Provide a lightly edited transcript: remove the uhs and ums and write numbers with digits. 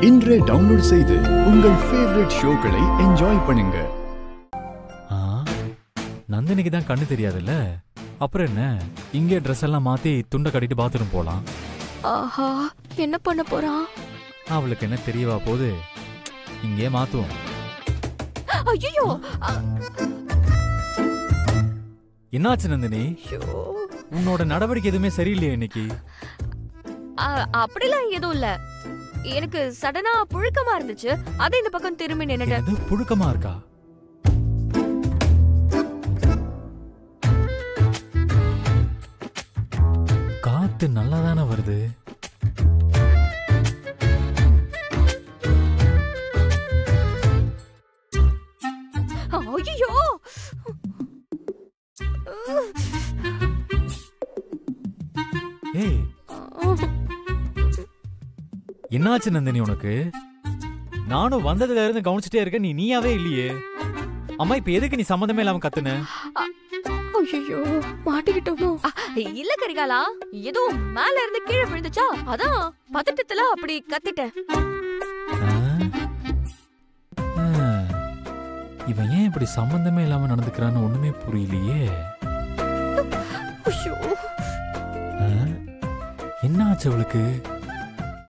இன்றே டவுன்லோட் செய்து உங்கள் ஃபேவரட் ஷோக்களை என்ஜாய் பண்ணுங்க. நந்தினிக்கு தான் கண்ணு தெரியாதுல்ல, அப்புறம் என்ன, இங்கே ட்ரெஸ் எல்லாம் மாத்தி துண்டை கட்டிட்டு பாத்ரூம் போலாம். ஆஹா, என்ன பண்ண போறான்? அவளுக்கு என்ன தெரியவா போகுது, இங்கே மாத்துவோம். ஐயோ, என்னாச்சு நந்தினி? உன்னோட நடவடிக்கை எதுவுமே சரியில்லையே இன்னைக்கு. அப்படிலாம் எதுவும் இல்ல, எனக்கு சடனா புழுக்கமா இருந்துச்சு, அதை இந்த பக்கம் திரும்பி நின்னுட்டேன். புழுக்கமா இருக்கா? காத்து நல்லாதானே வருது. ஐயோ, ஏய், என்னாச்சு நந்தினி உனக்கு? நானும் வந்ததுல இருந்து கவனிச்சுட்டே இருக்க, நீயாவே இல்லையே. அம்மா இப்ப எதுக்கு நீ சம்மந்தமே இல்லாம கத்துன? ஐயோ, மாட்டிக்கிட்டோமோ? இல்ல கரிகாலா, ஏதோ மேல இருந்து கீழே விழுந்துச்சா, அதான் பதட்டத்துல அப்படி கத்திட்டேன். இவன் ஏன் இப்படி சம்பந்தமே இல்லாம நடந்துக்கிறான்னு ஒண்ணுமே புரியலையே. என்ன ஆச்சு அவளுக்கு?